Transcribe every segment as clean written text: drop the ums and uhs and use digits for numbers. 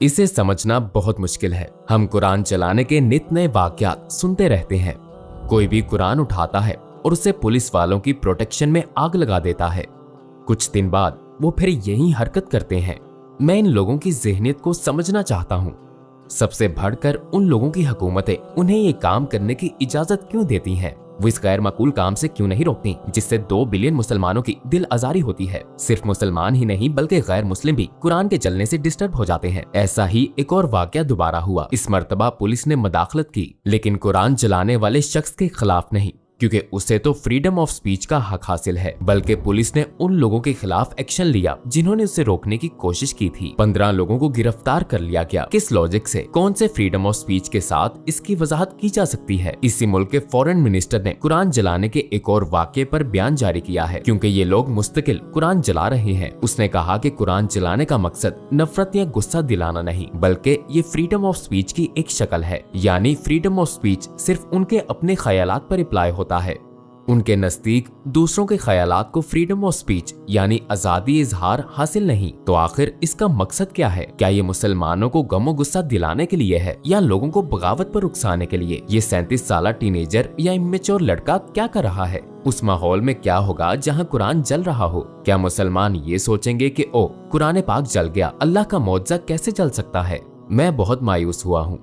इसे समझना बहुत मुश्किल है। हम कुरान चलाने के नित नए वाकयात सुनते रहते हैं। कोई भी कुरान उठाता है और उसे पुलिस वालों की प्रोटेक्शन में आग लगा देता है। कुछ दिन बाद वो फिर यही हरकत करते हैं। मैं इन लोगों की ज़हनियत को समझना चाहता हूँ। सबसे बढ़कर उन लोगों की हुकूमतें उन्हें ये काम करने की इजाजत क्यों देती हैं? वो इस गैर माकूल काम से क्यों नहीं रोकती जिससे 2 बिलियन मुसलमानों की दिल आजारी होती है? सिर्फ मुसलमान ही नहीं बल्कि गैर मुस्लिम भी कुरान के चलने से डिस्टर्ब हो जाते हैं। ऐसा ही एक और वाकया दोबारा हुआ। इस मर्तबा पुलिस ने मदाखलत की, लेकिन कुरान जलाने वाले शख्स के खिलाफ नहीं, क्योंकि उसे तो फ्रीडम ऑफ स्पीच का हक हासिल है। बल्कि पुलिस ने उन लोगों के खिलाफ एक्शन लिया जिन्होंने उसे रोकने की कोशिश की थी। 15 लोगों को गिरफ्तार कर लिया गया। किस लॉजिक से, कौन से फ्रीडम ऑफ स्पीच के साथ इसकी वजाहत की जा सकती है? इसी मुल्क के फॉरेन मिनिस्टर ने कुरान जलाने के एक और वाक़ये पर बयान जारी किया है, क्योंकि ये लोग मुस्तकिल कुरान जला रहे हैं। उसने कहा कि कुरान जलाने का मकसद नफरत या गुस्सा दिलाना नहीं, बल्कि ये फ्रीडम ऑफ स्पीच की एक शक्ल है। यानी फ्रीडम ऑफ स्पीच सिर्फ उनके अपने ख्यालात पर अप्लाई होता है। उनके नजदीक दूसरों के ख्यालात को फ्रीडम ऑफ स्पीच यानी आजादी इजहार हासिल नहीं। तो आखिर इसका मकसद क्या है? क्या ये मुसलमानों को गमो गुस्सा दिलाने के लिए है या लोगों को बगावत पर उकसाने के लिए? ये 37 साल टीनेजर या इमेच्योर लड़का क्या कर रहा है? उस माहौल में क्या होगा जहाँ कुरान जल रहा हो? क्या मुसलमान ये सोचेंगे कि ओ कुरान पाक जल गया, अल्लाह का मौजज़ा कैसे जल सकता है? मैं बहुत मायूस हुआ हूँ।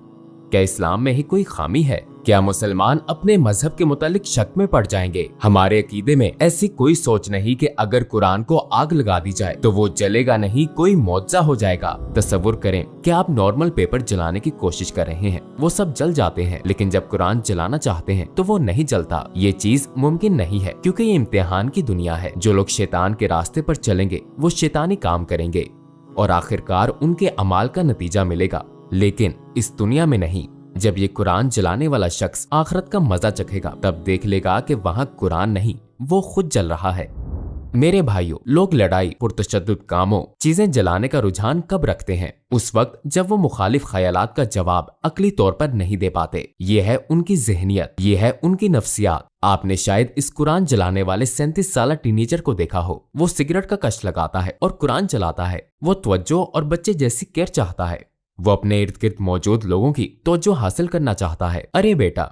क्या इस्लाम में ही कोई खामी है? क्या मुसलमान अपने मजहब के मुतालिक शक में पड़ जाएंगे? हमारे अकीदे में ऐसी कोई सोच नहीं कि अगर कुरान को आग लगा दी जाए तो वो जलेगा नहीं, कोई मौजज़ा हो जाएगा। तसव्वुर करें कि आप नॉर्मल पेपर जलाने की कोशिश कर रहे हैं, वो सब जल जाते हैं, लेकिन जब कुरान जलाना चाहते हैं तो वो नहीं जलता। ये चीज मुमकिन नहीं है, क्योंकि ये इम्तिहान की दुनिया है। जो लोग शैतान के रास्ते पर चलेंगे वो शैतानी काम करेंगे और आखिरकार उनके अमाल का नतीजा मिलेगा, लेकिन इस दुनिया में नहीं। जब ये कुरान जलाने वाला शख्स आखिरत का मजा चखेगा तब देख लेगा कि वहाँ कुरान नहीं, वो खुद जल रहा है। मेरे भाइयों, लोग लड़ाई, पुरतशद्दुद कामों, चीजें जलाने का रुझान कब रखते हैं? उस वक्त जब वो मुखालिफ ख्यालात का जवाब अकली तौर पर नहीं दे पाते। ये है उनकी ज़हनियत, ये है उनकी नफ्सियात। आपने शायद इस कुरान जलाने वाले 37 साल टीनेजर को देखा हो। वो सिगरेट का कश लगाता है और कुरान जलाता है। वो तवज्जो और बच्चे जैसी केयर चाहता है। वो अपने इर्द गिर्द मौजूद लोगों की तवज्जो हासिल करना चाहता है। अरे बेटा,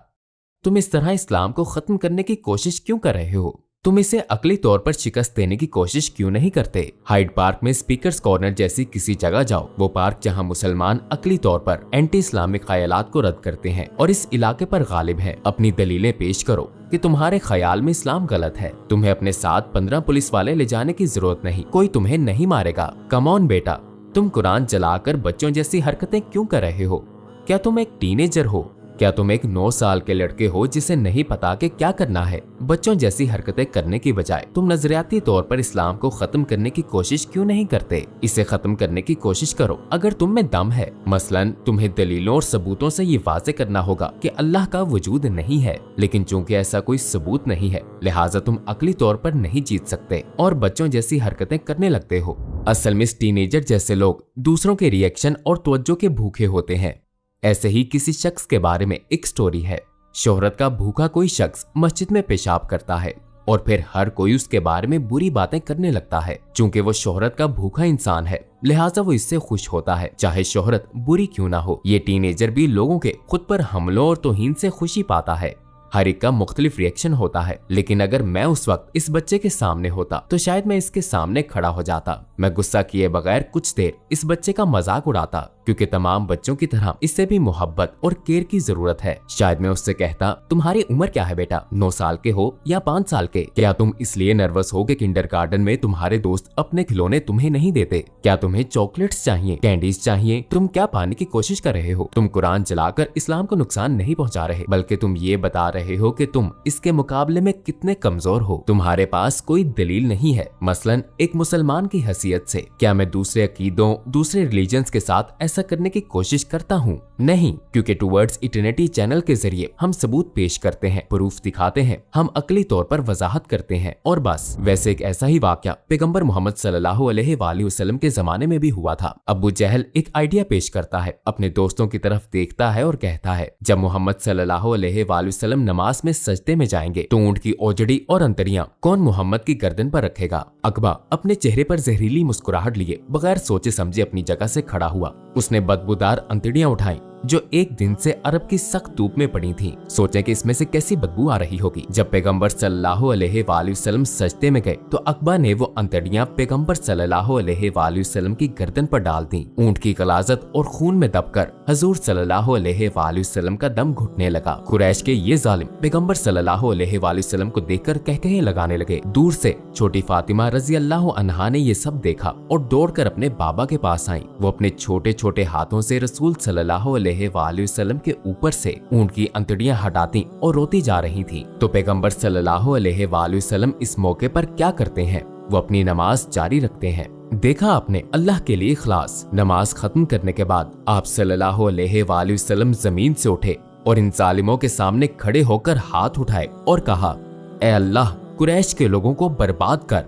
तुम इस तरह इस्लाम को खत्म करने की कोशिश क्यों कर रहे हो? तुम इसे अकली तौर पर शिकस्त देने की कोशिश क्यों नहीं करते? हाइड पार्क में स्पीकर्स कॉर्नर जैसी किसी जगह जाओ, वो पार्क जहां मुसलमान अकली तौर पर एंटी इस्लामिक ख्यालात को रद्द करते हैं और इस इलाके पर गालिब हैं। अपनी दलीलें पेश करो कि तुम्हारे ख्याल में इस्लाम गलत है। तुम्हें अपने साथ 15 पुलिस वाले ले जाने की जरूरत नहीं, कोई तुम्हें नहीं मारेगा। कम ऑन बेटा, तुम कुरान जलाकर बच्चों जैसी हरकतें क्यों कर रहे हो? क्या तुम एक टीनेजर हो? क्या तुम एक 9 साल के लड़के हो जिसे नहीं पता कि क्या करना है? बच्चों जैसी हरकतें करने की बजाय तुम नजरियाती तौर पर इस्लाम को खत्म करने की कोशिश क्यों नहीं करते? इसे खत्म करने की कोशिश करो अगर तुम में दम है। मसलन तुम्हें दलीलों और सबूतों से ये वाज़े करना होगा कि अल्लाह का वजूद नहीं है, लेकिन चूंकि ऐसा कोई सबूत नहीं है लिहाजा तुम अकली तौर पर नहीं जीत सकते और बच्चों जैसी हरकतें करने लगते हो। असल में टीनेजर जैसे लोग दूसरों के रिएक्शन और तवज्जो के भूखे होते हैं। ऐसे ही किसी शख्स के बारे में एक स्टोरी है। शोहरत का भूखा कोई शख्स मस्जिद में पेशाब करता है और फिर हर कोई उसके बारे में बुरी बातें करने लगता है। चूंकि वो शोहरत का भूखा इंसान है लिहाजा वो इससे खुश होता है, चाहे शोहरत बुरी क्यों ना हो। ये टीनेजर भी लोगों के खुद पर हमलों और तौहीन से खुशी पाता है। हर एक का मुख्तलिफ रिएक्शन होता है, लेकिन अगर मैं उस वक्त इस बच्चे के सामने होता तो शायद मैं इसके सामने खड़ा हो जाता। मैं गुस्सा किए बगैर कुछ देर इस बच्चे का मजाक उड़ाता, क्योंकि तमाम बच्चों की तरह इससे भी मोहब्बत और केयर की जरूरत है। शायद मैं उससे कहता, तुम्हारी उम्र क्या है बेटा? 9 साल के हो या 5 साल के? क्या तुम इसलिए नर्वस हो कि किंडरगार्टन में तुम्हारे दोस्त अपने खिलौने तुम्हें नहीं देते? क्या तुम्हें चॉकलेट्स चाहिए, कैंडीज चाहिए? तुम क्या पाने की कोशिश कर रहे हो? तुम कुरान जलाकर इस्लाम को नुकसान नहीं पहुंचा रहे, बल्कि तुम ये बता रहे हो कि तुम इसके मुकाबले में कितने कमजोर हो। तुम्हारे पास कोई दलील नहीं है। मसलन एक मुसलमान की हैसियत से क्या मैं दूसरे अकीदों, दूसरे रिलीजन्स के साथ ऐसा करने की कोशिश करता हूँ? नहीं, क्योंकि टुवर्ड्स इटर्निटी चैनल के जरिए हम सबूत पेश करते हैं, प्रूफ दिखाते हैं, हम अकली तौर पर वजाहत करते हैं और बस। वैसे एक ऐसा ही वाकया पैगंबर मोहम्मद सल्लल्लाहु अलैहि वसल्लम के जमाने में भी हुआ था। अबू जहल एक आइडिया पेश करता है, अपने दोस्तों की तरफ देखता है और कहता है, जब मोहम्मद सल्लल्लाहु अलैहि वसल्लम नमाज में सजदे में जाएंगे तो ऊंट की ओजड़ी और अंतरियां कौन मोहम्मद की गर्दन पर रखेगा? अकबा अपने चेहरे पर जहरीली मुस्कुराहट लिए बगैर सोचे समझे अपनी जगह से खड़ा हुआ। उसने बदबूदार अंतड़ियां उठाई जो एक दिन से अरब की सख्त धूप में पड़ी थीं। सोचे कि इसमें से कैसी बदबू आ रही होगी। जब पैगंबर सल्लल्लाहु अलैहि वसल्लम सजदे में गए तो अकबा ने वो अंतड़ियां पैगंबर सल्लल्लाहु अलैहि वसल्लम की गर्दन पर डाल दी। ऊंट की गलाजत और खून में दबकर हजूर सल्लल्लाहु अलैहि वसल्लम का दम घुटने लगा। कुरैश के ये जालिम पैगंबर सल्लल्लाहु अलैहि वसल्लम को देखकर कहकहे लगाने लगे। दूर से छोटी फातिमा रजी अल्लाह अन्हा ने ये सब देखा और दौड़कर अपने बाबा के पास आई। वो अपने छोटे छोटे हाथों से रसूल सल्लल्लाहु अलैहि वसल्लम के ऊपर से ऊंट की अंतड़ियां हटाती और रोती जा रही थी। तो पैगंबर सल्लल्लाहु अलैहि वसल्लम इस मौके पर क्या करते हैं? वो अपनी नमाज जारी रखते हैं। देखा आपने, अल्लाह के लिए इखलास। नमाज खत्म करने के बाद आप सल्लल्लाहु अलैहि वसल्लम जमीन से उठे और इन जालिमों के सामने खड़े होकर हाथ उठाए और कहा, ए अल्लाह, कुरैश के लोगों को बर्बाद कर।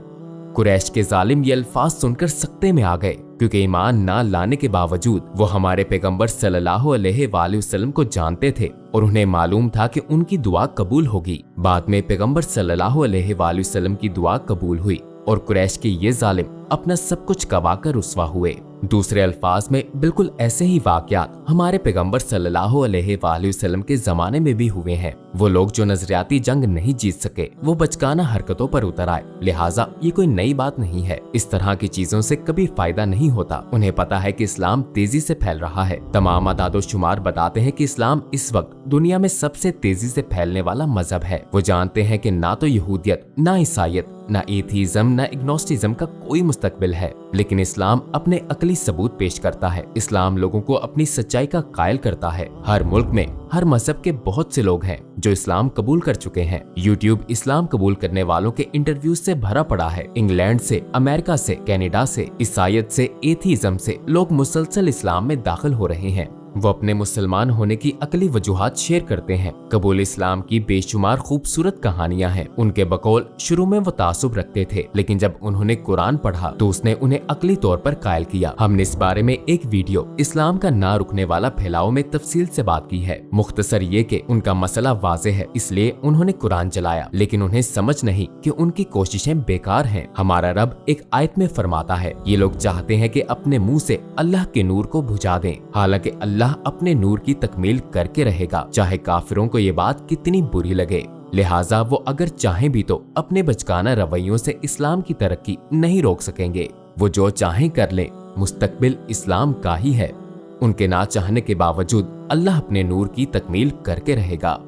कुरैश के जालिम ये अल्फाज सुनकर सकते में आ गए, क्योंकि ईमान ना लाने के बावजूद वो हमारे पैगंबर सल्लल्लाहु अलैहि वसल्लम को जानते थे और उन्हें मालूम था कि उनकी दुआ कबूल होगी। बाद में पैगंबर सल्लल्लाहु अलैहि वसल्लम की दुआ कबूल हुई और कुरैश के ये जालिम अपना सब कुछ गवाकर रुस्वा हुए। दूसरे अल्फाज में बिल्कुल ऐसे ही वाकयात हमारे पैगंबर सल्लल्लाहु अलैहि वसल्लम के जमाने में भी हुए हैं। वो लोग जो नजरियाती जंग नहीं जीत सके वो बचकाना हरकतों पर उतर आए। लिहाजा ये कोई नई बात नहीं है। इस तरह की चीजों से कभी फायदा नहीं होता। उन्हें पता है कि इस्लाम तेजी से फैल रहा है। तमाम आदादोशुमार बताते हैं कि इस्लाम इस वक्त दुनिया में सबसे तेजी से फैलने वाला मजहब है। वो जानते हैं कि ना तो यहूदियत, ना ईसाइयत, ना एथीज्म, ना इग्नोस्टिज्म का कोई मुस्तकबिल है, लेकिन इस्लाम अपने अकली सबूत पेश करता है। इस्लाम लोगों को अपनी सच्चाई का कायल करता है। हर मुल्क में हर मजहब के बहुत से लोग हैं जो इस्लाम कबूल कर चुके हैं। यूट्यूब इस्लाम कबूल करने वालों के इंटरव्यू से भरा पड़ा है। इंग्लैंड से, अमेरिका से, कनाडा से, ईसाइयत से, एथीज्म से लोग मुसलसल इस्लाम में दाखिल हो रहे हैं। वो अपने मुसलमान होने की अकली वजूहात शेयर करते हैं। कबूल इस्लाम की बेशुमार खूबसूरत कहानियां हैं। उनके बकौल शुरू में वो तासुब रखते थे, लेकिन जब उन्होंने कुरान पढ़ा तो उसने उन्हें अकली तौर पर कायल किया। हमने इस बारे में एक वीडियो इस्लाम का ना रुकने वाला फैलाव में तफसील से बात की है। मुख्तसर ये कि उनका मसला वाज़ेह है, इसलिए उन्होंने कुरान जलाया, लेकिन उन्हें समझ नहीं कि उनकी कोशिशें बेकार हैं। हमारा रब एक आयत में फरमाता है, ये लोग चाहते हैं कि अपने मुंह से अल्लाह के नूर को बुझा दें, हालांकि अल्लाह अपने नूर की तकमील करके रहेगा, चाहे काफिरों को ये बात कितनी बुरी लगे। लिहाजा वो अगर चाहें भी तो अपने बचकाना रवैयों से इस्लाम की तरक्की नहीं रोक सकेंगे। वो जो चाहें कर लें, मुस्तकबिल इस्लाम का ही है। उनके ना चाहने के बावजूद अल्लाह अपने नूर की तकमील करके रहेगा।